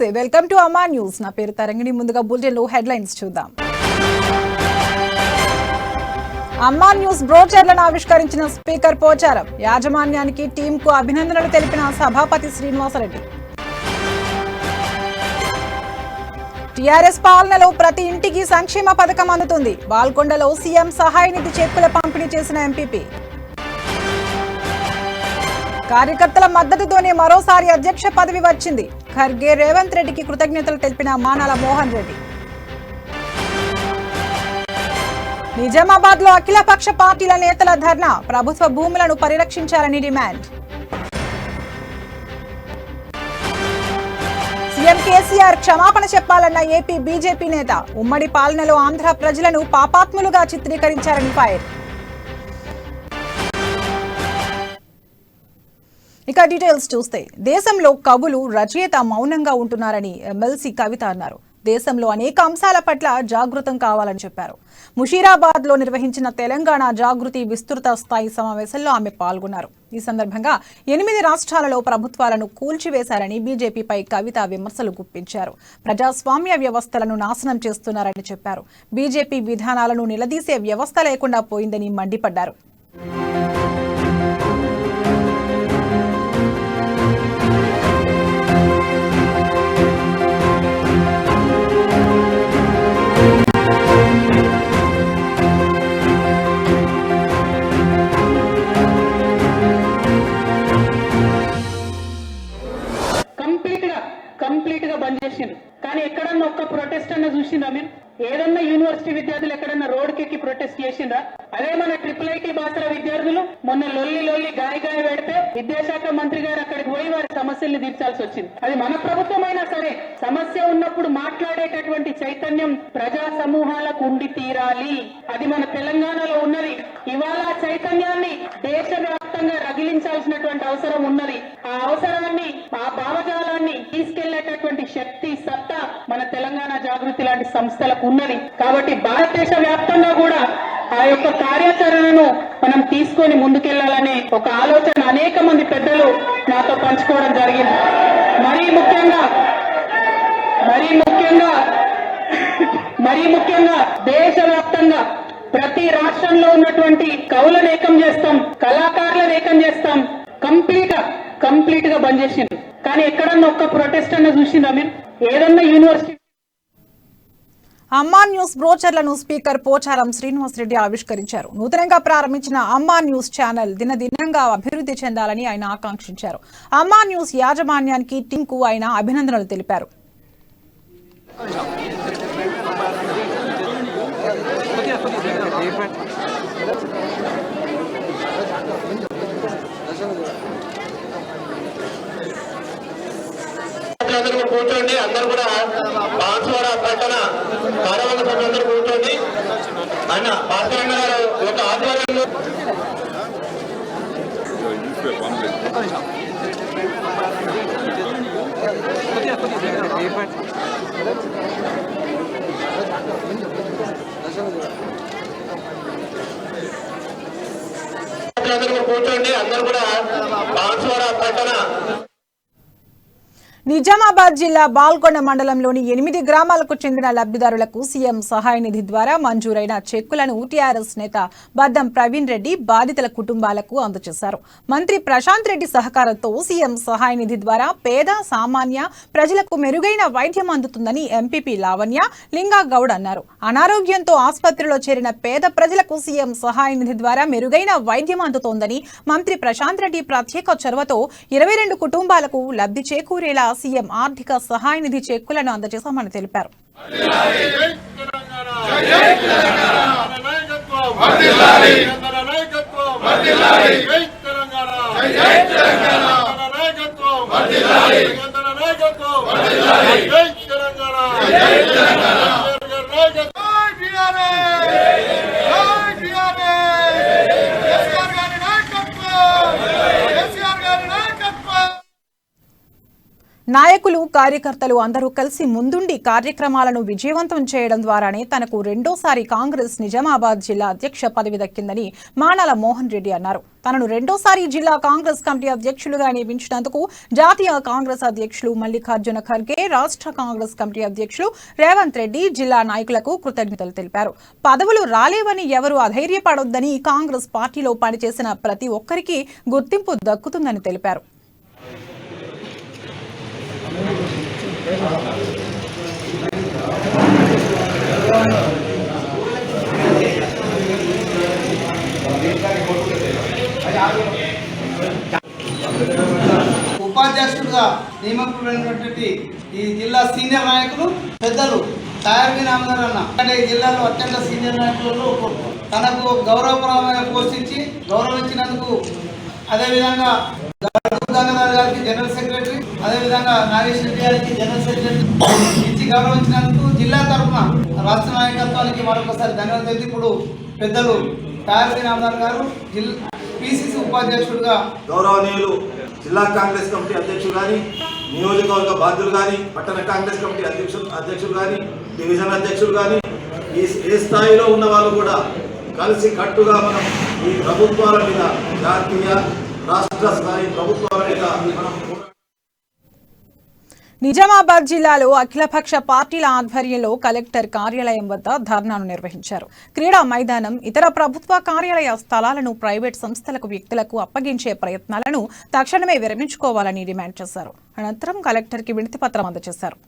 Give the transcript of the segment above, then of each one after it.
నమస్తే welcome to అమ్మా news నా పేరు తరంగిణి ముందుగా బులెటిన్ లో హెడ్లైన్స్ చూద్దాం అమ్మా న్యూస్ బ్రోచర్లను ఆవిష్కరించిన స్పీకర్ పోచారం యాజమాన్యానికి టీంకు అభినందనలు తెలిపిన సభాపతి శ్రీనివాసరెడ్డి టీఆర్ఎస్ పాలనలో ప్రతి ఇంటికి సంక్షేమ పథకం అందుతుంది బాల్కొండలో సీఎం సహాయ నిధి చెక్కుల పంపిణీ చేసిన ఎంపీపీ కార్యకర్తల మద్దతుతోనే మరోసారి అధ్యక్ష పదవి వచ్చింది ఖర్గే రేవంత్ రెడ్డికి కృతజ్ఞతలు తెలిపిన మానాల మోహన్ రెడ్డి నిజామాబాద్ లో అఖిలపక్ష పార్టీల నేతల ధర్నా ప్రభుత్వ భూములను పరిరక్షించాలని డిమాండ్ సీఎం కేసీఆర్ క్షమాపణ చెప్పాలన్న ఏపీ బీజేపీ నేత ఉమ్మడి పాలనలో ఆంధ్ర ప్రజలను పాపాత్ములుగా చిత్రీకరించారని ఫైర్ ఇక డీటెయిల్స్ చూస్తే దేశంలో కవులు రచయిత మౌనంగా ఉంటున్నారని ఎమ్మెల్సీ కవిత అన్నారు దేశంలో అనేక అంశాల పట్ల జాగృతం కావాలని చెప్పారు ముషీరాబాద్ లో నిర్వహించిన తెలంగాణ జాగృతి విస్తృత స్థాయి సమావేశంలో ఆమె పాల్గొన్నారు ఈ సందర్భంగా 8 రాష్ట్రాలలో ప్రభుత్వాలను కూల్చివేశారని బీజేపీపై కవిత విమర్శలు గుప్పించారు ప్రజాస్వామ్య వ్యవస్థలను నాశనం చేస్తున్నారని చెప్పారు బీజేపీ విధానాలను నిలదీసే వ్యవస్థ లేకుండా పోయిందని మండిపడ్డారు కంప్లీట్ గా బంద్ చేసిండ్రు కానీ ఎక్కడన్నా ఒక్క ప్రొటెస్ట్ అన్న చూసిండ్రా మీరు ఏదన్నా యూనివర్సిటీ విద్యార్థులు ఎక్కడన్నా రోడ్డుకెక్కి ప్రొటెస్ట్ చేసిండ్రా అదే మన IIIT బాసర విద్యార్థులు మొన్న లొల్లి గాయ పెడితే విద్యాశాఖ మంత్రి గారు అక్కడికి పోయి వారి సమస్యల్ని తీర్చాల్సి వచ్చింది అది మన ప్రభుత్వమైనా సరే సమస్య ఉన్నప్పుడు మాట్లాడేటటువంటి చైతన్యం ప్రజా సమూహాలకు ఉండి తీరాలి అది మన తెలంగాణలో ఉన్నది ఇవాళ చైతన్యాన్ని దేశవ్యాప్తంగా రగిలించాల్సినటువంటి అవసరం ఉన్నది ఆ అవసరాన్ని ఆ భావజాలాన్ని తీసుకెళ్లేటటువంటి శక్తి సత్తా మన తెలంగాణ జాగృతి లాంటి సంస్థలకు ఉన్నది కాబట్టి భారతదేశ వ్యాప్తంగా కూడా ఆ యొక్క కార్యాచరణను మనం తీసుకొని ముందుకెళ్లాలనే ఒక ఆలోచన అనేక మంది పెద్దలు నాతో పంచుకోవడం జరిగింది మరీ ముఖ్యంగా దేశవ్యాప్తంగా ప్రతి రాష్ట్రంలో ఉన్నటువంటి కవులను ఏకం చేస్తాం కళాకారులను ఏకం చేస్తాం కంప్లీట్ గా బంద్ చేసింది కానీ ఎక్కడన్నా ఒక్క ప్రొటెస్ట్ అన్న చూసిందా మీరు ఏదన్నా యూనివర్సిటీ అమ్మా న్యూస్ బ్రోచర్లను స్పీకర్ పోచారం శ్రీనివాసరెడ్డి ఆవిష్కరించారు నూతనంగా ప్రారంభించిన అమ్మా న్యూస్ ఛానల్ దినదినంగా అభివృద్ధి చెందాలని ఆయన ఆకాంక్షించారు అమ్మా న్యూస్ యాజమాన్యానికి టీంకు ఆయన అభినందనలు తెలిపారు కూర్చోండి అందరూ కూడా బాన్స్వాడ పట్టణ కార్యవర్గ సభ్యులందరూ కూర్చోండి ఆయన భాస్కరన్న గారు ఒక ఆధ్వర్యంలో కూర్చోండి అందరూ కూడా బాన్స్వాడ పట్టణ నిజామాబాద్ జిల్లా బాల్కొండ మండలంలోని 8 గ్రామాలకు చెందిన లబ్ధిదారులకు సీఎం సహాయ నిధి ద్వారా మంజూరైన చెక్కులను టీఆర్ఎస్ నేత బద్దం ప్రవీణ్ రెడ్డి బాధితుల కుటుంబాలకు అందజేశారు మంత్రి ప్రశాంత్ రెడ్డి సహకారంతో సీఎం సహాయ నిధి ద్వారా పేద సామాన్య ప్రజలకు మెరుగైన వైద్యం అందుతుందని ఎంపీపీ లావణ్య లింగాగౌడ్ అన్నారు అనారోగ్యంతో ఆసుపత్రిలో చేరిన పేద ప్రజలకు సీఎం సహాయ నిధి ద్వారా మెరుగైన వైద్యం అందుతోందని మంత్రి ప్రశాంత్ రెడ్డి ప్రత్యేక చొరవతో 22 కుటుంబాలకు లబ్ధి చేకూరేలా సీఎం ఆర్థిక సహాయ నిధి చెక్కులను అందజేశామని తెలిపారు నాయకులు నాయకులు కార్యకర్తలు అందరూ కలిసి ముందుండి కార్యక్రమాలను విజయవంతం చేయడం ద్వారానే తనకు రెండోసారి కాంగ్రెస్ నిజామాబాద్ జిల్లా అధ్యక్ష పదవి దక్కిందని మానాల మోహన్ రెడ్డి అన్నారు. తనను రెండోసారి జిల్లా కాంగ్రెస్ కమిటీ అధ్యక్షులుగా నియమించినందుకు జాతీయ కాంగ్రెస్ అధ్యక్షులు మల్లికార్జున ఖర్గే, రాష్ట్ర కాంగ్రెస్ కమిటీ అధ్యక్షులు రేవంత్ రెడ్డి జిల్లా నాయకులకు కృతజ్ఞతలు తెలిపారు. పదవులు రాలేవని ఎవరూ అధైర్యపడొద్దని, కాంగ్రెస్ పార్టీలో పనిచేసిన ప్రతి ఒక్కరికి గుర్తింపు దక్కుతుందని తెలిపారు. ఉపాధ్యక్షుడిగా నియమింపబడినటువంటి ఈ జిల్లా సీనియర్ నాయకులు పెద్దలు తయారీ నామగారన్న అంటే ఈ జిల్లాలో అత్యంత సీనియర్ నాయకులలో తనకు గౌరవప్రదమైన పోస్ట్ ఇచ్చి గౌరవించినందుకు, అదేవిధంగా గంగాధర్ గారికి జనరల్ సెక్రటరీ, అదేవిధంగా నాగేష్ రెడ్డి గారికి జనరల్ సెక్రటరీ ఇచ్చి గౌరవించినందుకు జిల్లా తరఫున రాష్ట్ర నాయకత్వానికి మరొకసారి ధన్యవాదాలు. ఇప్పుడు పెద్దలు తయారీ నామగారు గారు పిసిసి ఉపాధ్యక్షుడిగా గౌరవనీయులు జిల్లా కాంగ్రెస్ కమిటీ అధ్యక్షులు కానీ, నియోజకవర్గ బాధ్యులు కానీ, పట్టణ కాంగ్రెస్ కమిటీ అధ్యక్షులు కానీ, డివిజన్ అధ్యక్షులు కానీ, ఏ స్థాయిలో ఉన్న వాళ్ళు కూడా కలిసి కట్టుగా మనం ఈ ప్రభుత్వాల మీద, జాతీయ రాష్ట్ర స్థాయి ప్రభుత్వాల మీద మనం నిజామాబాద్ జిల్లాలో అఖిలపక్ష పార్టీల ఆధ్వర్యంలో కలెక్టర్ కార్యాలయం వద్ద ధర్నాను నిర్వహించారు. క్రీడా మైదానం, ఇతర ప్రభుత్వ కార్యాలయ స్థలాలను ప్రైవేట్ సంస్థలకు, వ్యక్తులకు అప్పగించే ప్రయత్నాలను తక్షణమే విరమించుకోవాలని డిమాండ్ చేశారు. అనంతరం కలెక్టర్కి వినతి పత్రం అందజేశారు.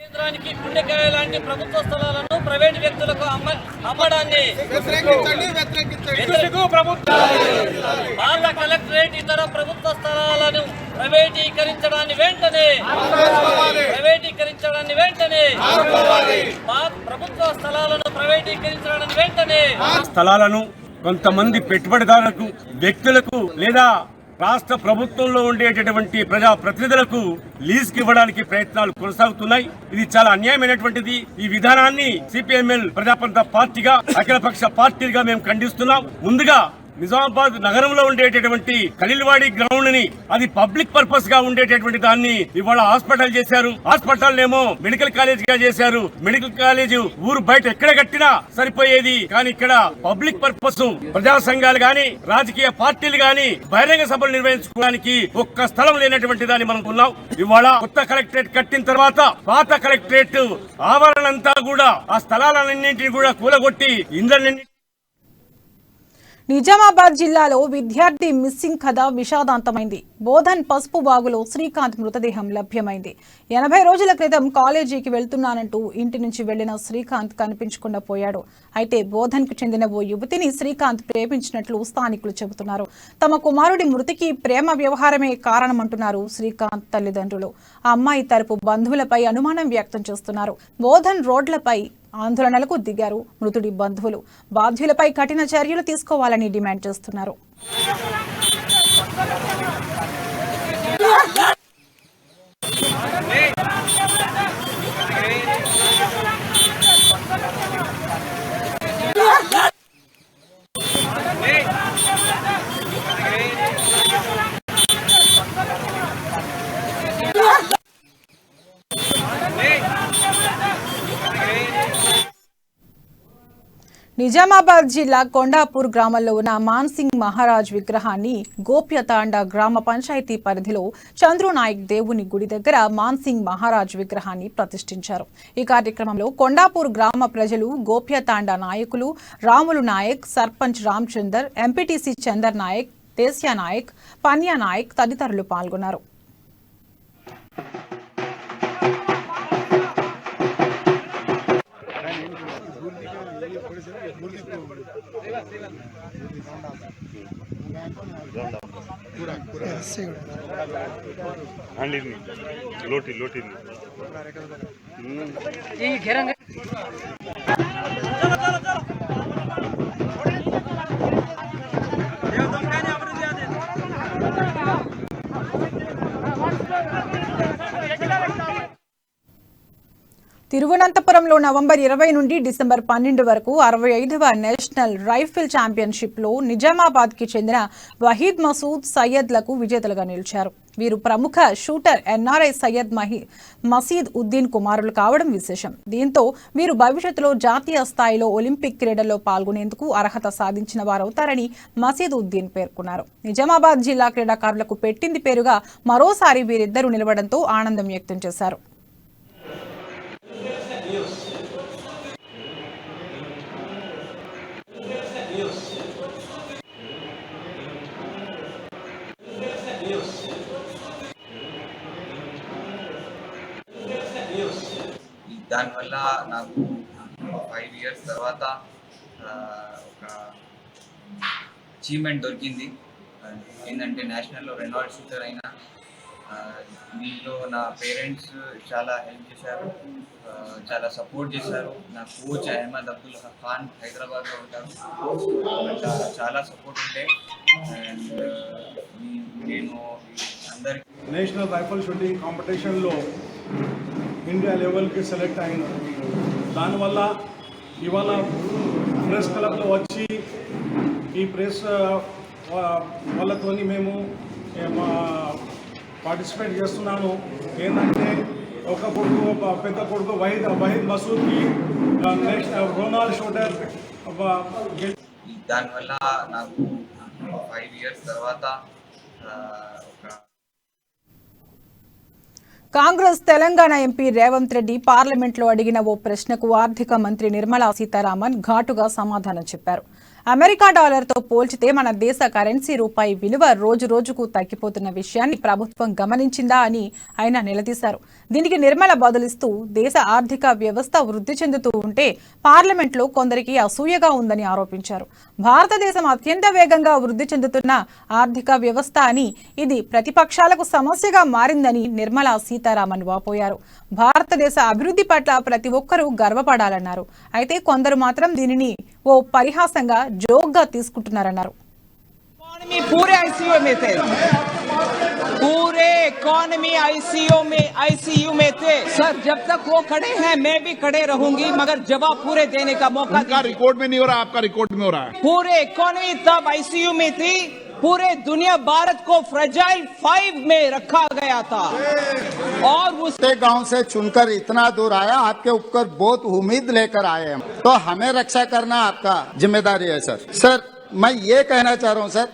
కేంద్రానికి గుండెకాయ లాంటి ప్రభుత్వ స్థలాలను ప్రైవేట్ వ్యక్తులకు అమ్మడాన్ని పాత కలెక్టరేట్, ఇతర ప్రభుత్వ స్థలాలను ప్రైవేటీకరించడాన్ని వెంటనే ప్రభుత్వ స్థలాలను ప్రైవేటీకరించడాన్ని వెంటనే స్థలాలను కొంతమంది పెట్టుబడిదారులకు, వ్యక్తులకు లేదా రాష్ట్ర ప్రభుత్వంలో ఉండేటటువంటి ప్రజా ప్రతినిధులకు లీజుకి ఇవ్వడానికి ప్రయత్నాలు కొనసాగుతున్నాయి. ఇది చాలా అన్యాయమైనటువంటిది. ఈ విధానాన్ని సిపిఎంఎల్ ప్రజాపంత పార్టీగా, అఖిలపక్ష పార్టీగా మేము ఖండిస్తున్నాం. ముందుగా నిజామాబాద్ నగరంలో ఉండేటటువంటి ఖలీల్వాడి గ్రౌండ్ ని అది పబ్లిక్ పర్పస్ గా ఉండేటటువంటి దాన్ని ఇవాళ హాస్పిటల్ చేశారు. హాస్పిటల్ ఏమో మెడికల్ కాలేజ్ గా చేశారు. మెడికల్ కాలేజ్ ఊరు బయట ఎక్కడ కట్టినా సరిపోయేది, కానీ ఇక్కడ పబ్లిక్ పర్పస్ ప్రజా సంఘాలు గాని, రాజకీయ పార్టీలు గాని బహిరంగ సభలు నిర్వహించుకోవడానికి ఒక్క స్థలం లేనటువంటి దాన్ని మనం ఉన్నాం. ఇవాళ కొత్త కలెక్టరేట్ కట్టిన తర్వాత పాత కలెక్టరేట్ ఆవరణ అంతా కూడా ఆ స్థలాలన్నింటినీ కూడా కూలగొట్టి ఇంధనాన్ని. నిజామాబాద్ జిల్లాలో విద్యార్థి మిస్సింగ్ కథ విషాదాంతమైంది. బోధన్ పసుపు బాగులో శ్రీకాంత్ మృతదేహం లభ్యమైంది. 80 రోజుల క్రితం కాలేజీకి వెళ్తున్నానంటూ ఇంటి నుంచి వెళ్లిన శ్రీకాంత్ కనిపించకుండా పోయాడు. అయితే బోధన్కు చెందిన ఓ యువతిని శ్రీకాంత్ ప్రేమించినట్లు స్థానికులు చెబుతున్నారు. తమ కుమారుడి మృతికి ప్రేమ వ్యవహారమే కారణమంటున్నారు శ్రీకాంత్ తల్లిదండ్రులు. ఆ అమ్మాయి తరపు బంధువులపై అనుమానం వ్యక్తం చేస్తున్నారు. బోధన్ రోడ్లపై ఆందోళనలకు దిగారు మృతుడి బంధువులు. బాధ్యులపై కఠిన చర్యలు తీసుకోవాలని డిమాండ్ చేస్తున్నారు. నిజామాబాద్ జిల్లా కొండాపూర్ గ్రామంలో ఉన్న మాన్సింగ్ మహారాజ్ విగ్రహాన్ని గోప్యతాండ గ్రామ పంచాయతీ పరిధిలో చంద్రునాయక్ దేవుని గుడి దగ్గర మాన్సింగ్ మహారాజ్ విగ్రహాన్ని ప్రతిష్ఠించారు. ఈ కార్యక్రమంలో కొండాపూర్ గ్రామ ప్రజలు, గోప్యతాండ నాయకులు రాములు నాయక్, సర్పంచ్ రామచందర్, ఎంపీటీసీ చందర్ నాయక్, దేశ్యా నాయక్, పన్యా నాయక్ తదితరులు పాల్గొన్నారు. తిరువనంతపురంలో నవంబర్ 20 నుండి డిసెంబర్ 12 వరకు 65వ నేషనల్ రైఫిల్ ఛాంపియన్షిప్లో నిజామాబాద్కి చెందిన వహీద్ మసూద్ సయ్యద్లకు విజేతలుగా నిలిచారు. వీరు ప్రముఖ షూటర్ ఎన్ఆర్ఐ సయ్యద్ మసీద్ ఉద్దీన్ కుమారులు కావడం విశేషం. దీంతో వీరు భవిష్యత్తులో జాతీయ స్థాయిలో ఒలింపిక్ క్రీడల్లో పాల్గొనేందుకు అర్హత సాధించిన వారవుతారని మసీద్ ఉద్దీన్ పేర్కొన్నారు. నిజామాబాద్ జిల్లా క్రీడాకారులకు పెట్టింది పేరుగా మరోసారి వీరిద్దరూ నిలవడంతో ఆనందం వ్యక్తం చేశారు. దానివల్ల నాకు 5 years తర్వాత ఒక అచీవ్మెంట్ దొరికింది. ఏంటంటే నేషనల్లో రెనాల్డ్ షూటర్ అయినా దీంట్లో నా పేరెంట్స్ చాలా హెల్ప్ చేశారు, చాలా సపోర్ట్ చేశారు. నా కోచ్ అహ్మద్ అబ్దుల్ ఖాన్ హైదరాబాద్లో ఉంటారు, చాలా సపోర్ట్ ఉంటే అండ్ నేను అందరికీ నేషనల్ రైఫల్ షూటింగ్ కాంపిటీషన్లో ఇండియా లెవెల్కి సెలెక్ట్ అయిన దానివల్ల ఇవాళ ప్రెస్ క్లబ్లో వచ్చి ఈ ప్రెస్ వాళ్ళతో మేము పార్టిసిపేట్ చేస్తున్నాను. ఏంటంటే ఒక కొడుకు పెద్ద కొడుకు వహీద్ మసూద్కి నేషనల్ రోనాల్డ్ షూటర్. దానివల్ల నాకు 5 years తర్వాత కాంగ్రెస్ తెలంగాణ ఎంపీ రేవంత్ రెడ్డి పార్లమెంట్లో అడిగిన ఓ ప్రశ్నకు ఆర్థిక మంత్రి నిర్మలా సీతారామన్ ఘాటుగా సమాధానం చెప్పారు. అమెరికా డాలర్తో పోల్చితే మన దేశ కరెన్సీ రూపాయి విలువ రోజు రోజుకు తగ్గిపోతున్న విషయాన్ని ప్రభుత్వం గమనించిందా అని ఆయన నిలదీశారు. దీనికి నిర్మల బదులిస్తూ దేశ ఆర్థిక వ్యవస్థ వృద్ధి చెందుతూ ఉంటే పార్లమెంట్లో కొందరికి అసూయగా ఉందని ఆరోపించారు. భారతదేశం అత్యంత వేగంగా వృద్ధి చెందుతున్న ఆర్థిక వ్యవస్థ అని, ఇది ప్రతిపక్షాలకు సమస్యగా మారిందని నిర్మలా సీతారామన్ వాపోయారు. భారతదేశ అభివృద్ధి పట్ల ప్రతి ఒక్కరూ గర్వపడాలన్నారు. అయితే కొందరు మాత్రం దీనిని ఓ పరిహాసంగా जोगा తీసుకుంటున్నారన్నారు. पूरे आईसीयू में थे, पूरे इकोनॉमी आईसीयू में थे सर. जब तक वो खड़े हैं मैं भी खड़े रहूंगी, मगर जवाब पूरे देने का मौका दीजिए. रिकॉर्ड में नहीं हो रहा, आपका रिकॉर्ड में हो रहा है. पूरे इकोनॉमी तब आईसीयू में थी, पूरे दुनिया भारत को फ्रेजाइल 5 में रखा गया था और उस गांव से चुनकर इतना दूर आया, आपके ऊपर बहुत उम्मीद लेकर आए हैं, तो हमें रक्षा करना आपका जिम्मेदारी है सर. सर मैं ये कहना चाह रहा हूँ सर,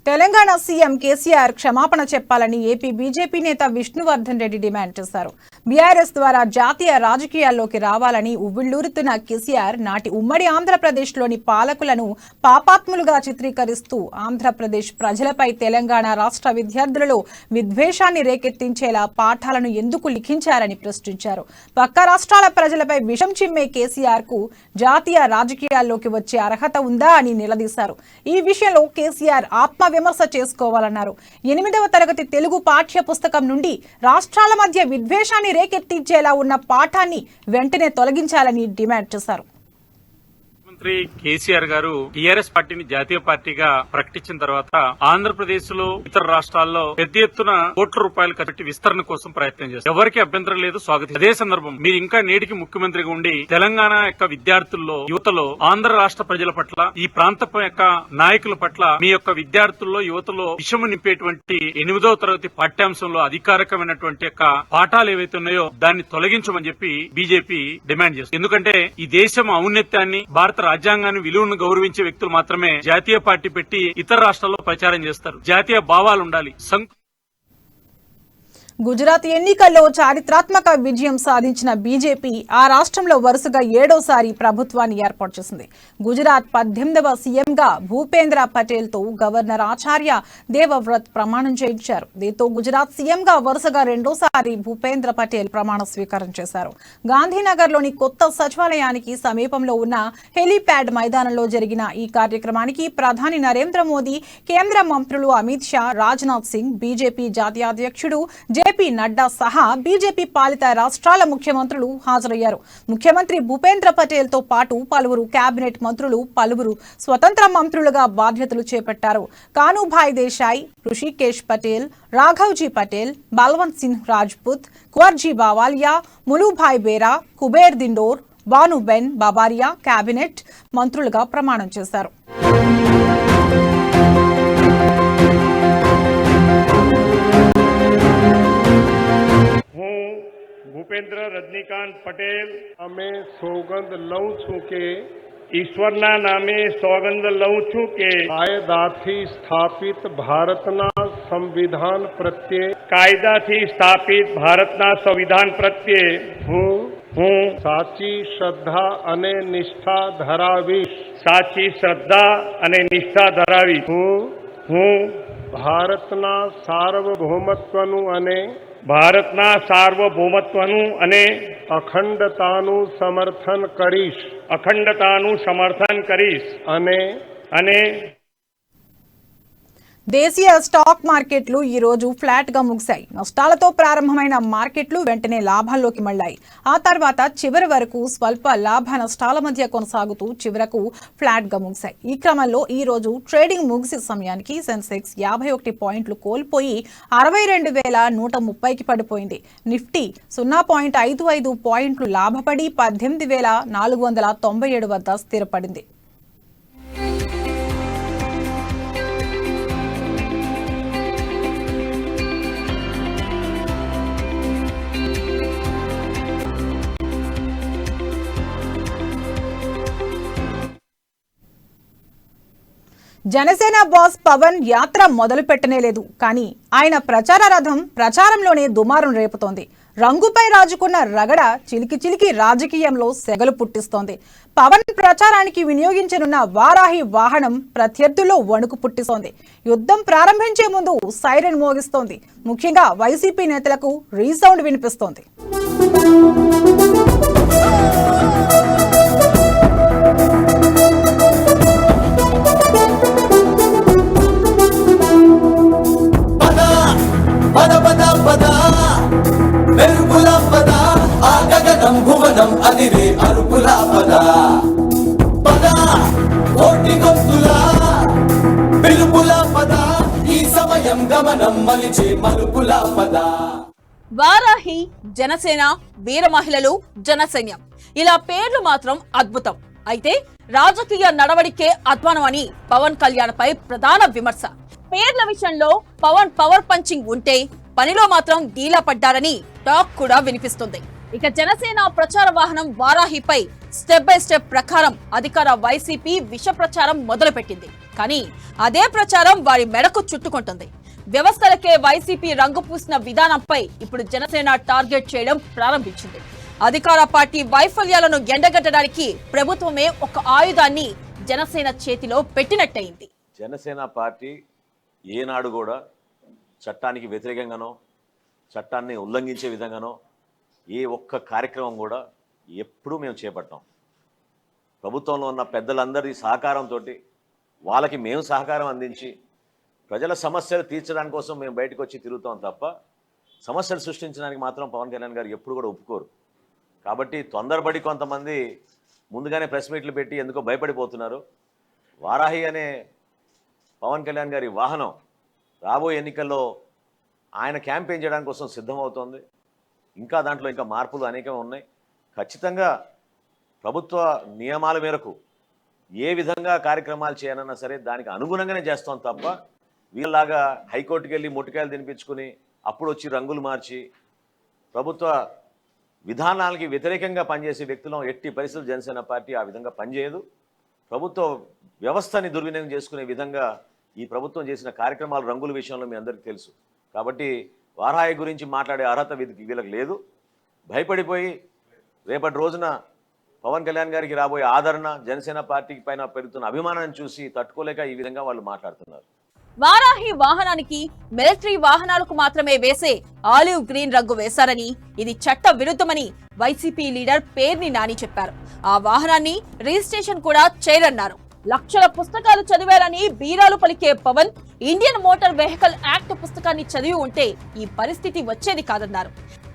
తెలంగాణ సీఎం కేసీఆర్ క్షమాపణ చెప్పాలని ఏపీ బీజేపీ నేత విష్ణువర్ధన్ రెడ్డి డిమాండ్ చేశారు. బీఆర్ఎస్ ద్వారా జాతీయ రాజకీయాల్లోకి రావాలని ఉవ్విళ్లూరుతున్న కేసీఆర్ నాటి ఉమ్మడి ఆంధ్రప్రదేశ్లోని పాలకులను పాపాత్ములుగా చిత్రీకరిస్తూ ఆంధ్రప్రదేశ్ ప్రజలపై తెలంగాణ రాష్ట్ర విద్యార్థులలో విద్వేషాన్ని రేకెత్తించేలా పాఠాలను ఎందుకు లిఖించారని ప్రశ్నించారు. పక్క రాష్ట్రాల ప్రజలపై విషం చిమ్మే కేసీఆర్ కు జాతీయ రాజకీయాల్లోకి వచ్చే అర్హత ఉందా అని నిలదీశారు. ఈ విషయంలో కేసీఆర్ విమర్శ చేసుకోవాలన్నారు. 8వ తరగతి తెలుగు పాఠ్య పుస్తకం నుండి రాష్ట్రాల మధ్య విద్వేషాన్ని రేకెత్తించేలా ఉన్న పాఠాన్ని వెంటనే తొలగించాలని డిమాండ్ చేశారు. ముఖ్యమంత్రి కేసీఆర్ గారు టీఆర్ఎస్ పార్టీని జాతీయ పార్టీగా ప్రకటించిన తర్వాత ఆంధ్రప్రదేశ్ లో ఇతర రాష్ట్రాల్లో పెద్ద ఎత్తున కోట్ల రూపాయలు ఖర్చు విస్తరణ కోసం ప్రయత్నం చేస్తారు. ఎవరికి అభ్యంతరం లేదు, స్వాగతం. అదే సందర్భం మీరు ఇంకా నేటికి ముఖ్యమంత్రిగా ఉండి తెలంగాణ యొక్క విద్యార్థుల్లో, యువతలో, ఆంధ్ర రాష్ట్ర ప్రజల పట్ల, ఈ ప్రాంతం యొక్క నాయకుల పట్ల మీ యొక్క విద్యార్థుల్లో, యువతలో విషము నింపేటువంటి 8వ తరగతి పాఠ్యాంశంలో అధికారికమైనటువంటి యొక్క పాఠాలు ఏవైతే ఉన్నాయో దాన్ని తొలగించమని చెప్పి బీజేపీ డిమాండ్ చేస్తుంది. ఎందుకంటే ఈ దేశం ఔన్నత్యాన్ని, భారత రాజ్యాంగాన్ని విలువను గౌరవించే వ్యక్తులు మాత్రమే జాతీయ పార్టీ పెట్టి ఇతర రాష్ట్రాల్లో ప్రచారం చేస్తారు. జాతీయ భావాలు ఉండాలి. గుజరాత్ ఎన్నికల్లో చారిత్రాత్మక విజయం సాధించిన బీజేపీ ఆ రాష్ట్రంలో వరుసగా 7వసారి ప్రభుత్వాన్ని ఏర్పాటు చేసింది. గుజరాత్ 18వ సీఎంగా భూపేంద్ర పటేల్ తో గవర్నర్ ఆచార్య దేవవ్రత్ ప్రమాణం చేయించారు. దీంతో గుజరాత్ సీఎంగా వరుసగా 2వసారి భూపేంద్ర పటేల్ ప్రమాణ స్వీకారం చేశారు. గాంధీనగర్లోని కొత్త సచివాలయానికి సమీపంలో ఉన్న హెలీప్యాడ్ మైదానంలో జరిగిన ఈ కార్యక్రమానికి ప్రధాని నరేంద్ర మోదీ, కేంద్ర మంత్రులు అమిత్ షా, రాజ్నాథ్ సింగ్, బీజేపీ జాతీయ అధ్యక్షుడు జె జేపీ నడ్డా సహా బీజేపీ పాలిత రాష్ట్రాల ముఖ్యమంత్రులు హాజరయ్యారు. ముఖ్యమంత్రి భూపేంద్ర పటేల్ తో పాటు పలువురు కేబినెట్ మంత్రులు, పలువురు స్వతంత్ర మంత్రులుగా బాధ్యతలు చేపట్టారు. కానూభాయ్ దేశాయ్, రుషికేశ్ పటేల్, రాఘవ్జీ పటేల్, బల్వంత్ సింగ్ రాజ్పుత్, కువర్జీ బావాలియా, ములుభాయ్ బేరా, కుబేర్ దిండోర్, బానుబెన్ బాబారియా కేబినెట్ మంత్రులుగా ప్రమాణం చేశారు. भूपेंद्र रजनीकांत पटेल हमें सौगंध लऊ छू के ईश्वरना नामे सौगंध लऊ छू के कायदाथी स्थापित भारतना संविधान प्रत्ये कायदाथी स्थापित भारतना संविधान प्रत्ये हूँ साची श्रद्धा अने निष्ठा धरावीश साची श्रद्धा अने निष्ठा धरावीश हूँ भारतना सार्वभौमत्वनु अने भारतना सार्वभौमत्वनु अने अखंडतानु समर्थन करीश अखंडतानु समर्थन करीश अने దేశీయ స్టాక్ మార్కెట్లు ఈ రోజు ఫ్లాట్ గా ముగిశాయి. నష్టాలతో ప్రారంభమైన మార్కెట్లు వెంటనే లాభాల్లోకి మళ్లాయి. ఆ తర్వాత చివరి వరకు స్వల్ప లాభ నష్టాల మధ్య కొనసాగుతూ చివరకు ఫ్లాట్ గా ముగిశాయి. ఈ క్రమంలో ఈ రోజు ట్రేడింగ్ ముగిసే సమయానికి సెన్సెక్స్ 51 పాయింట్లు కోల్పోయి 62,130కి పడిపోయింది. నిఫ్టీ 0.55 పాయింట్లు లాభపడి 18,497 వద్ద స్థిరపడింది. జనసేన బాస్ పవన్ యాత్ర మొదలు పెట్టనేలేదు. కానీ ఆయన ప్రచార రథం ప్రచారంలోనే దుమారం రేపుతోంది. రంగుపై రాజుకున్న రగడ చిలికి చిలికి రాజకీయంలో సెగలు పుట్టిస్తోంది. పవన్ ప్రచారానికి వినియోగించనున్న వారాహి వాహనం ప్రత్యర్థుల్లో వణుకు పుట్టిస్తోంది. యుద్ధం ప్రారంభించే ముందు సైరన్ మోగిస్తోంది. ముఖ్యంగా వైసీపీ నేతలకు రీసౌండ్ వినిపిస్తోంది. భువనం అదిరే అరుపులా పద పద కోటి గొంతులా పిలుపులా పద ఈ సమయం గమనం మలిచే మలుపులా పద. వారాహి, జనసేన, వీర మహిళలు, జనసైన్యం ఇలా పేర్లు మాత్రం అద్భుతం. అయితే రాజకీయ నడవడికే అధ్వానం అని పవన్ కళ్యాణ్ పై ప్రధాన విమర్శ. పేర్ల విషయంలో పవన్ పవర్ పంచింగ్ ఉంటే పనిలో మాత్రం డీలా పడ్డారని టాక్ కూడా వినిపిస్తుంది. ఇక జనసేన ప్రచార వాహనం వారాహిపై స్టెప్ బై స్టెప్ ప్రకారం అధికార వైసీపీ విష ప్రచారం మొదలుపెట్టింది. కానీ అదే ప్రచారం వారి మెడకు చుట్టుకుంటుంది. వ్యవస్థలకే వైసీపీ రంగు పూసిన విధానంపై ఇప్పుడు జనసేన టార్గెట్ చేయడం ప్రారంభించింది. అధికార పార్టీ వైఫల్యాలను ఎండగట్టడానికి ప్రభుత్వమే ఒక ఆయుధాన్ని జనసేన చేతిలో పెట్టినట్టయింది. జనసేన పార్టీ ఏనాడు కూడా చట్టానికి వ్యతిరేకంగానో చట్టాన్ని ఉల్లంఘించే విధంగానో ఏ ఒక్క కార్యక్రమం కూడా ఎప్పుడూ మేము చేపట్టాం. ప్రభుత్వంలో ఉన్న పెద్దలందరి సహకారంతో వాళ్ళకి మేము సహకారం అందించి ప్రజల సమస్యలు తీర్చడానికి కోసం మేము బయటకు వచ్చి తిరుగుతాం తప్ప సమస్యలు సృష్టించడానికి మాత్రం పవన్ కళ్యాణ్ గారు ఎప్పుడు కూడా ఒప్పుకోరు. కాబట్టి తొందరపడి కొంతమంది ముందుగానే ప్రెస్ మీట్లు పెట్టి ఎందుకో భయపడిపోతున్నారు. వారాహి అనే పవన్ కళ్యాణ్ గారి వాహనం రాబోయే ఎన్నికల్లో ఆయన క్యాంపెయిన్ చేయడానికి కోసం సిద్ధమవుతోంది. ఇంకా దాంట్లో ఇంకా మార్పులు అనేకం ఉన్నాయి. ఖచ్చితంగా ప్రభుత్వ నియమాల మేరకు ఏ విధంగా కార్యక్రమాలు చేయాలన్నా సరే దానికి అనుగుణంగానే చేస్తాం తప్ప వీళ్ళలాగా హైకోర్టుకి వెళ్ళి ముట్టికాయలు తినిపించుకుని అప్పుడు వచ్చి రంగులు మార్చి ప్రభుత్వ విధానాలకి వ్యతిరేకంగా పనిచేసే వ్యక్తులను ఎట్టి పరిస్థితులు జనసేన పార్టీ ఆ విధంగా పనిచేయదు. ప్రభుత్వ వ్యవస్థని దుర్వినియోగం చేసుకునే విధంగా ఈ ప్రభుత్వం చేసిన కార్యక్రమాలు రంగుల విషయంలో మీ అందరికీ తెలుసు. కాబట్టి వారాహి గురించి మాట్లాడే అర్హత వీళ్ళకి లేదు. భయపడిపోయి రేపటి రోజున పవన్ కళ్యాణ్ గారికి రాబోయే ఆదరణ జనసేన పార్టీకి పైన పెరుగుతున్న అభిమానాన్ని చూసి తట్టుకోలేక ఈ విధంగా వాళ్ళు మాట్లాడుతున్నారు. వారాహి వాహనానికి మిలిటరీ వాహనాలకు మాత్రమే వేసే ఆలివ్ గ్రీన్ రంగు వేశారని, ఇది చట్ట విరుద్ధమని వైసీపీ లీడర్ పేర్ని నాని చెప్పారు. ఆ వాహనాన్ని రిజిస్ట్రేషన్ కూడా చేయరన్నారు. లక్షల పుస్తకాలు చదివారని బీరాలు పలికే Pawan Indian motor vehicle act పుస్తకాన్ని చదివి ఉంటే ఈ పరిస్థితి వచ్చేది కాదన్నారు.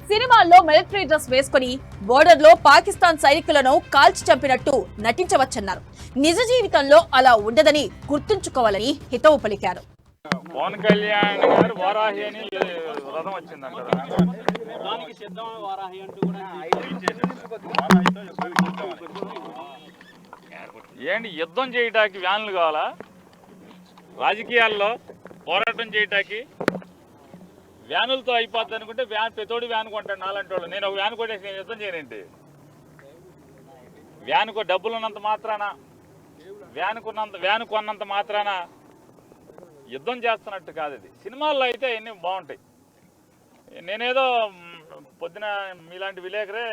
సినిమాల్లో మిలిటరీ డ్రెస్ వేసుకుని బోర్డర్ లో పాకిస్తాన్ సైనికులను కాల్చి చంపినట్టు నటించవచ్చన్నారు. నిజ జీవితంలో అలా ఉండదని గుర్తుంచుకోవాలని హితవు పలికారు. పవన్ కళ్యాణ్ గారు వారాహి అని రథం వచ్చిందంట. ఏంటి యుద్ధం చేయటానికి వ్యాన్లు కావాలా? రాజకీయాల్లో పోరాటం చేయటానికి వ్యానులతో అయిపోద్ది అనుకుంటే ప్రతోడు వ్యాన్ కొంటాడు నాలంటి వాళ్ళు. నేను ఒక వ్యాన్ కొట్టేసి నేను యుద్ధం చేయనండి. వ్యానుకో డబ్బులు ఉన్నంత మాత్రాన వ్యాను కొన్నంత మాత్రాన యుద్ధం చేస్తున్నట్టు కాదు. ఇది సినిమాల్లో అయితే అన్నీ బాగుంటాయి. నేనేదో పొద్దున మీలాంటి విలేకరే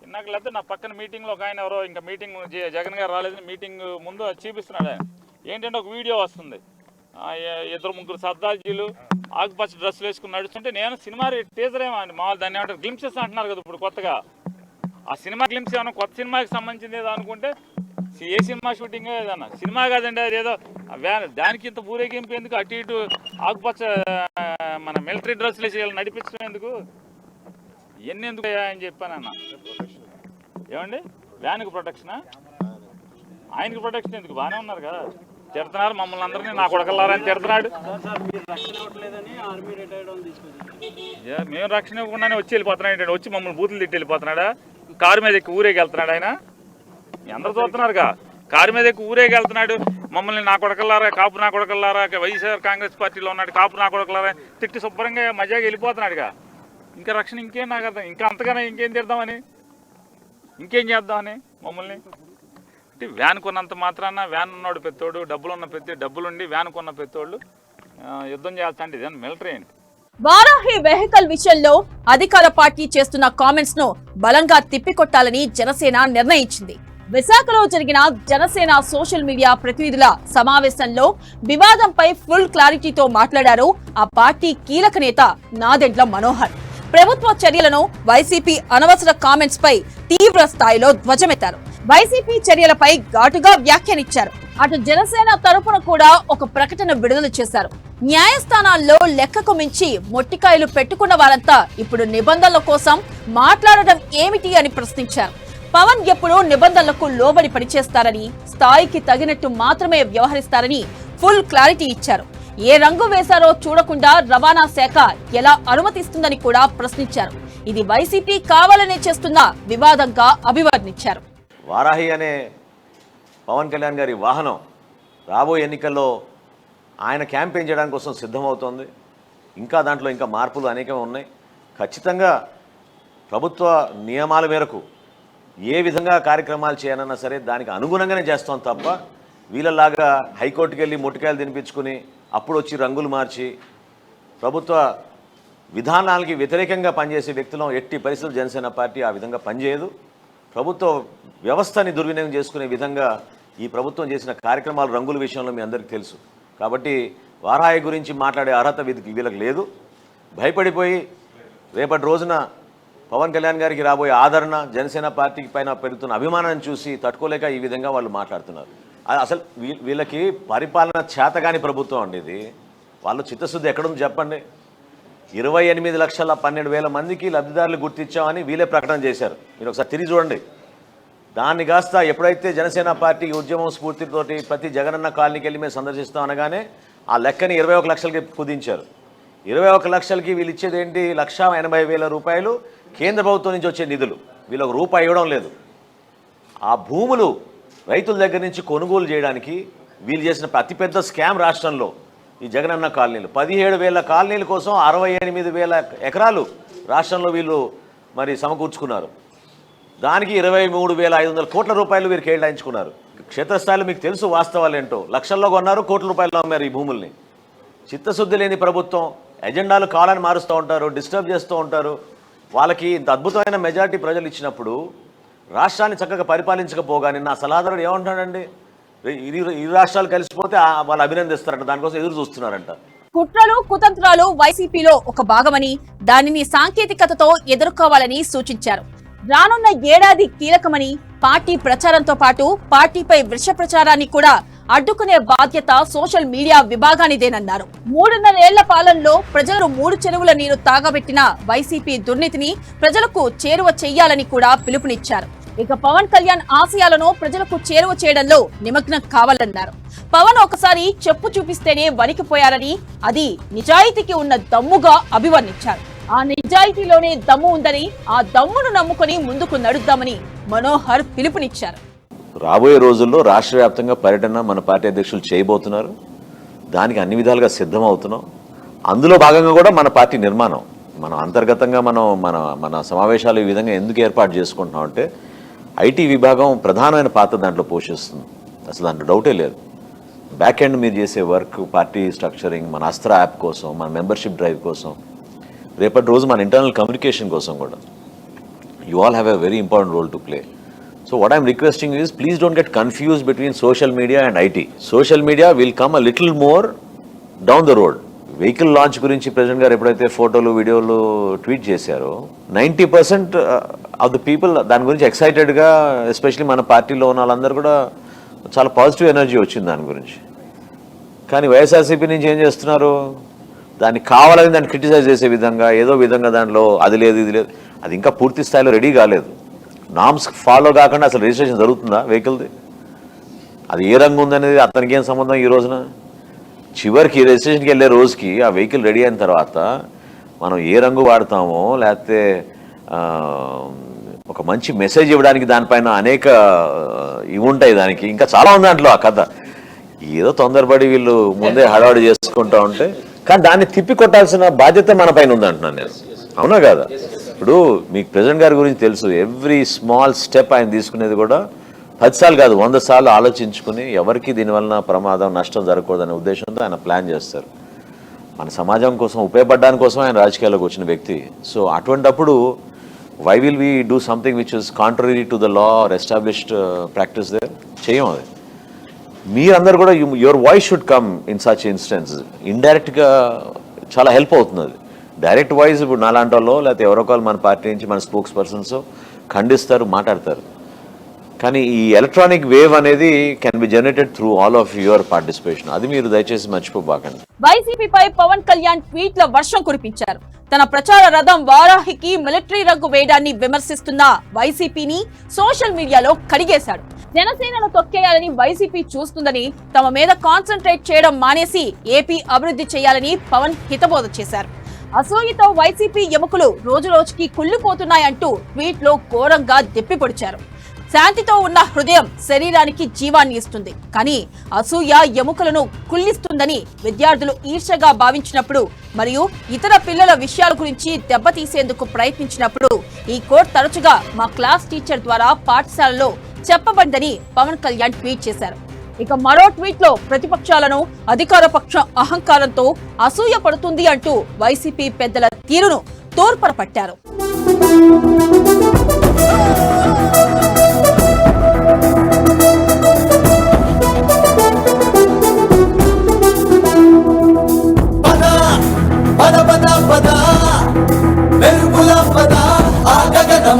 ఇందాక లేకపోతే నా పక్కన మీటింగ్లో ఒక ఆయన ఎవరో ఇంకా మీటింగ్ జగన్ గారు రాలేదని మీటింగ్ ముందు చూపిస్తున్నాడు. ఆయన ఏంటంటే ఒక వీడియో వస్తుంది, 2-3 సర్దార్జీలు ఆకుపచ్చ డ్రెస్సులు వేసుకుని నడుస్తుంటే నేను సినిమా టీజర్ ఏమో మామూలు దాన్ని ఏమంటారు గ్లింప్సెస్ అంటున్నారు కదా ఇప్పుడు కొత్తగా. ఆ సినిమా గ్లింప్స్ ఏమన్నా కొత్త సినిమాకి సంబంధించింది ఏదో అనుకుంటే ఏ సినిమా షూటింగ్ ఏదన్నా సినిమా కాదండి. అది ఏదో దానికి ఇంత ఊరేగింపు ఎందుకు? అటు ఇటు ఆకుపచ్చ మన మిలిటరీ డ్రెస్సులు వేసి నడిపించడం ఎందుకు? ఎన్ని ఎందుకు అని చెప్పానన్న. ఏమండి వ్యాన్కి ప్రొటెక్షనా? ఆయనకి ప్రొటెక్షన్ ఎందుకు? బాగానే ఉన్నారు కదా. తిడుతున్నారు మమ్మల్ని అందరినీ, నా కొడకల్లారని తిడుతున్నాడు. మేము రక్షణ ఇవ్వకుండానే వచ్చి వెళ్ళిపోతున్నాడు. వచ్చి మమ్మల్ని బూతులు తిట్టి వెళ్ళిపోతున్నాడా? కారు మీద ఎక్కి ఊరేగి వెళ్తున్నాడు ఆయన. అందరూ చూస్తున్నారుగా, కారు మీద ఎక్కి ఊరేగి వెళ్తున్నాడు. మమ్మల్ని నా కొడకల్లారా, కాపు నా కొడకల్లారా, వైఎస్ఆర్ కాంగ్రెస్ పార్టీలో ఉన్నాడు కాపు నా కొడకల్లారా తిట్టి శుభ్రంగా మజాగా వెళ్ళిపోతున్నాడుగా. ఇంకా రక్షణ ఇంకేం నాకు అర్థం. ఇంకా అంతగానే ఇంకేం తిడదామని, ఇంకేం చేద్దామని మమ్మల్ని అంటే వ్యాన్ కొన్నంత మాత్రాన వ్యాన్ ఉన్నాడు పెద్దోడు, డబ్బులుండి వ్యాన్ కొన్న పెద్దోళ్ళు యుద్ధం చేస్తా అంటే ఇదే మిలిటరీ ఏంటి? వారాహి వెహికల్ విషయంలో అధికార పార్టీ చేస్తున్న కామెంట్స్ ను బలంగా తిప్పికొట్టాలని జనసేన నిర్ణయించింది. విశాఖలో జరిగిన జనసేన సోషల్ మీడియా ప్రతినిధుల సమావేశంలో వివాదంపై ఫుల్ క్లారిటీతో మాట్లాడారు ఆ పార్టీ కీలక నేత నాదెండ్ల మనోహర్. ప్రభుత్వ చర్యలను వైసీపీ అనవసర కామెంట్స్ పై తీవ్ర స్థాయిలో ధ్వజమెత్తారు. వైసీపీ చర్యలపై ఘాటుగా వ్యాఖ్యానించారు. అటు జనసేన తరపున కూడా ఒక ప్రకటన విడుదల చేశారు. న్యాయస్థానాల్లో లెక్కకు మించి మొట్టికాయలు పెట్టుకున్న వారంతా ఇప్పుడు నిబంధనల కోసం మాట్లాడడం ఏమిటి అని ప్రశ్నించారు. పవన్ ఎప్పుడూ నిబంధనలకు లోబడి పనిచేస్తారని, స్థాయికి తగినట్టు మాత్రమే వ్యవహరిస్తారని ఫుల్ క్లారిటీ ఇచ్చారు. ఏ రంగు వేశారో చూడకుండా రవాణా శాఖ ఎలా అనుమతిస్తుందని కూడా ప్రశ్నించారు. ఇది వైసీపీ కావాలనే చేస్తున్న వివాదంగా అభివర్ణించారు. వారాహి అనే పవన్ కళ్యాణ్ గారి వాహనం రాబోయే ఎన్నికల్లో ఆయన క్యాంపెయిన్ చేయడానికి కోసం సిద్ధమవుతోంది. ఇంకా దాంట్లో ఇంకా మార్పులు అనేకమే ఉన్నాయి. ఖచ్చితంగా ప్రభుత్వ నియమాల మేరకు ఏ విధంగా కార్యక్రమాలు చేయాలన్నా సరే దానికి అనుగుణంగానే చేస్తాం తప్ప వీళ్ళలాగా హైకోర్టుకి వెళ్ళి ముట్టికాయలు తినిపించుకుని అప్పుడు వచ్చి రంగులు మార్చి ప్రభుత్వ విధానాలకి వ్యతిరేకంగా పనిచేసే వ్యక్తులను ఎట్టి పరిస్థితులు జనసేన పార్టీ ఆ విధంగా పనిచేయదు. ప్రభుత్వ వ్యవస్థని దుర్వినియోగం చేసుకునే విధంగా ఈ ప్రభుత్వం చేసిన కార్యక్రమాలు రంగుల విషయంలో మీ అందరికీ తెలుసు. కాబట్టి వారాహి గురించి మాట్లాడే అర్హత వీళ్ళకి లేదు. భయపడిపోయి రేపటి రోజున పవన్ కళ్యాణ్ గారికి రాబోయే ఆదరణ, జనసేన పార్టీకి పైన పెరుగుతున్న అభిమానాన్ని చూసి తట్టుకోలేక ఈ విధంగా వాళ్ళు మాట్లాడుతున్నారు. అసలు వీళ్ళకి పరిపాలన చేతగాని ప్రభుత్వం అండి ఇది. వాళ్ళు చిత్తశుద్ధి ఎక్కడుంది చెప్పండి. 28,12,000 మందికి లబ్ధిదారులు గుర్తించామని వీళ్ళే ప్రకటన చేశారు. మీరు ఒకసారి తిరిగి చూడండి. దాన్ని కాస్త ఎప్పుడైతే జనసేన పార్టీ ఉద్యమం స్ఫూర్తితోటి ప్రతి జగనన్న కాలనీకి వెళ్ళి మేము సందర్శిస్తాం అనగానే ఆ లెక్కని 21 లక్షలకి కుదించారు. 21 లక్షలకి వీళ్ళు ఇచ్చేది ఏంటి? 1,80,000 రూపాయలు కేంద్ర ప్రభుత్వం నుంచి వచ్చే నిధులు. వీళ్ళొక రూపాయి ఇవ్వడం లేదు. ఆ భూములు రైతుల దగ్గర నుంచి కొనుగోలు చేయడానికి వీళ్ళు చేసిన అతిపెద్ద స్కామ్ రాష్ట్రంలో ఈ జగనన్న కాలనీలు. 17,000 కాలనీల కోసం 68,000 ఎకరాలు రాష్ట్రంలో వీళ్ళు మరి సమకూర్చుకున్నారు. దానికి 23,500 కోట్ల రూపాయలు వీరు కేటాయించుకున్నారు. క్షేత్రస్థాయిలో మీకు తెలుసు వాస్తవాలు ఏంటో. లక్షల్లో కొన్నారు, కోట్ల రూపాయలు అమ్మారు ఈ భూముల్ని. చిత్తశుద్ధి లేని ప్రభుత్వం. ఎజెండాలు కావాలని మారుస్తూ ఉంటారు, డిస్టర్బ్ చేస్తూ ఉంటారు. వాళ్ళకి ఇంత అద్భుతమైన మెజారిటీ ప్రజలు ఇచ్చినప్పుడు రాష్ట్రాన్ని చక్కగా పరిపాలించకపోగా నిన్న సలహాదారుడు ఏమంటాడండి? ఈ రాష్ట్రాలు కలిసిపోతే వాళ్ళు అభినందిస్తారంట, దానికోసం ఎదురు చూస్తున్నారంట. కుట్రలు కుతంత్రాలు వైసీపీలో ఒక భాగమని, దానిని సాంకేతికతతో ఎదుర్కోవాలని సూచించారు. రానున్న ఏడాది కీలకమని, పార్టీ ప్రచారంతో పాటు పార్టీపై విష ప్రచారాన్ని కూడా అడ్డుకునే బాధ్యత సోషల్ మీడియా విభాగానిదేనన్నారు. 3.5 ఏళ్ల పాలనలో ప్రజలు 3 చెరువుల నీరు తాగబెట్టిన వైసీపీ దుర్నీతిని ప్రజలకు చేరువ చెయ్యాలని కూడా పిలుపునిచ్చారు. ఇక పవన్ కళ్యాణ్ ఆశయాలను ప్రజలకు చేరువ చేయడంలో నిమగ్నం కావాలన్నారు. పవన్ ఒకసారి చెప్పు చూపిస్తేనే వణికిపోయారని, అది నిజాయితీకి ఉన్న దమ్ముగా అభివర్ణించారు. ఆ నిజాయితీలోనే దమ్ము ఉందని, ఆ దమ్మును నమ్ముకొని ముందుకు నడుద్దామని మనోహర్ పిలుపునిచ్చారు. రాబోయే రోజుల్లో రాష్ట్ర వ్యాప్తంగా పర్యటన మన పార్టీ అధ్యక్షులు చేయబోతున్నారు. దానికి అన్ని విధాలుగా సిద్ధం అవుతున్నాం. అందులో భాగంగా కూడా మన పార్టీ నిర్మాణం, మనం అంతర్గతంగా మన సమావేశాలు ఈ విధంగా ఎందుకు ఏర్పాటు చేసుకుంటున్నాం అంటే ఐటీ విభాగం ప్రధానమైన పాత్ర దాంట్లో పోషిస్తుంది. అసలు దాంట్లో డౌటే లేదు. బ్యాక్ ఎండ్ మీరు చేసే వర్క్, పార్టీ స్ట్రక్చరింగ్, మన అస్త్ర యాప్ కోసం, మన మెంబర్షిప్ డ్రైవ్ కోసం, రేపటి రోజు మన ఇంటర్నల్ కమ్యూనికేషన్ కోసం కూడా you all have a very important role to play. So what I'm requesting is, please don't get confused between social media and IT. Social media will come a little more down the road. Vehicle launch గురించి president గారు ఎప్పుడైతే ఫోటోలు వీడియోలు tweet చేశారో 90% of the people దాని గురించి ఎక్సైటెడ్గా, especially మన పార్టీలో ఉన్న వాళ్ళందరూ కూడా చాలా పాజిటివ్ ఎనర్జీ వచ్చింది దాని గురించి. కానీ వైఎస్ఆర్సీపీ నుంచి ఏం చేస్తున్నారు, దాన్ని కావాలని దాన్ని క్రిటిసైజ్ చేసే విధంగా, ఏదో విధంగా దాంట్లో అది లేదు ఇది లేదు, అది ఇంకా పూర్తి స్థాయిలో రెడీ కాలేదు. నామ్స్ ఫాలో కాకుండా అసలు రిజిస్ట్రేషన్ జరుగుతుందా వెహికల్ది? అది ఏ రంగు ఉందనేది అతనికి ఏం సంబంధం? ఈ రోజున చివరికి రిజిస్ట్రేషన్కి వెళ్ళే రోజుకి ఆ వెహికల్ రెడీ అయిన తర్వాత మనం ఏ రంగు వాడతామో, లేకపోతే ఒక మంచి మెసేజ్ ఇవ్వడానికి దానిపైన అనేక ఇవి ఉంటాయి. దానికి ఇంకా చాలా ఉంది దాంట్లో ఆ కథ. ఏదో తొందరపడి వీళ్ళు ముందే హడావుడి చేసుకుంటా ఉంటే, కానీ దాన్ని తిప్పి కొట్టాల్సిన బాధ్యత మన పైన ఉందంటున్నాను నేను. అవునా కాదా? ఇప్పుడు మీకు ప్రెసిడెంట్ గారి గురించి తెలుసు. ఎవ్రీ స్మాల్ స్టెప్ ఆయన తీసుకునేది కూడా 10 సార్లు కాదు 100 సార్లు ఆలోచించుకుని ఎవరికి దీనివల్ల ప్రమాదం, నష్టం జరగకూడదనే ఉద్దేశంతో ఆయన ప్లాన్ చేస్తారు. మన సమాజం కోసం ఉపయోగపడడానికి కోసం ఆయన రాజకీయాల్లోకి వచ్చిన వ్యక్తి. సో అటువంటప్పుడు why will we do something which is contrary to the law or established practice దే? చేయం. అది మీరందరూ కూడా your voice should come in such instance. ఇండైరెక్ట్గా చాలా హెల్ప్ అవుతుంది. అది డైరెక్ట్ వాయిస్ ఇప్పుడు నాలాంటి వాళ్ళు లేకపోతే ఎవరో ఒకళ్ళు మన పార్టీ నుంచి మన స్పోక్స్ పర్సన్స్ ఖండిస్తారు, మాట్లాడతారు. కానీ ఈ ఎలక్ట్రానిక్ వేవ్ అనేది can be generated through all of your participation. అది మీరు దయచేసి మర్చిపోబాకండి. వైసీపీపై పవన్ కళ్యాణ్ ట్వీట్ల వర్షం కురిపించారు. తన ప్రచార రథం వారాహికి మిలిటరీ రంగు వేయడాన్ని విమర్శిస్తున్న వైసీపీని సోషల్ మీడియాలో కడిగేశాడు. జనసేనను తొక్కేయాలని వైసీపీ చూస్తుందని, తమ మీద కాన్సన్ట్రేట్ చేయడం మానేసి ఏపీ అభివృద్ధి చేయాలని పవన్ హితబోధ చేశారు. అసూయతో వైసీపీ ఎముకలు రోజు రోజుకి కుళ్ళిపోతున్నాయంటూ ట్వీట్ లో ఘోరంగా దెప్పిపొడిచారు. శాంతితో ఉన్న హృదయం శరీరానికి జీవాన్ని ఇస్తుంది, కానీ అసూయ ఎముకలను కుళ్ళిస్తుందని విద్యార్థులు ఈర్ష్యగా భావించినప్పుడు మరియు ఇతర పిల్లల విషయాల గురించి దెబ్బతీసేందుకు ప్రయత్నించినప్పుడు ఈ కోట్ తరచుగా మా క్లాస్ టీచర్ ద్వారా పాఠశాలలో చెప్పబడిందని పవన్ కళ్యాణ్ ట్వీట్ చేశారు. ఇక మరో ట్వీట్ లో ప్రతిపక్షాలను అధికార పక్షం అహంకారంతో అసూయ పడుతుంది అంటూ వైసీపీ పెద్దల తీరును తోర్పర పట్టారు.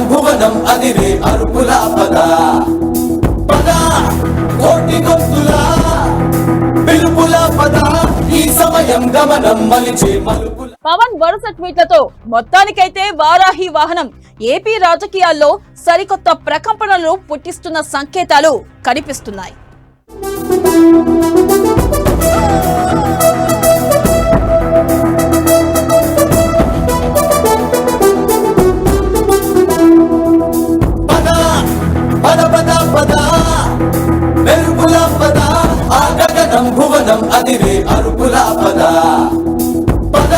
భువనం అదిరే అరుపుల పద పద కోటి గొంతులా పిలుపుల పద ఈ సమయం గమనం మలిచే మలుపుల. పవన్ వరుస ట్వీట్లతో మొత్తానికైతే వారాహి వాహనం ఏపీ రాజకీయాల్లో సరికొత్త ప్రకంపనలు పుట్టిస్తున్న సంకేతాలు కనిపిస్తున్నాయి. భువనం అదిరే అరుపుల పద పద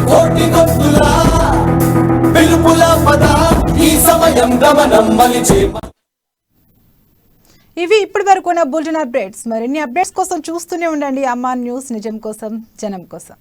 కోటి గొంతులా పిలుపుల పద ఈ సమయం గమనం మలిచే. ఇవి ఇప్పటి వరకు ఉన్న బులెటిన్ అప్డేట్స్. మరిన్ని అప్డేట్స్ కోసం చూస్తూనే ఉండండి అమ్మా న్యూస్. నిజం కోసం, జనం కోసం.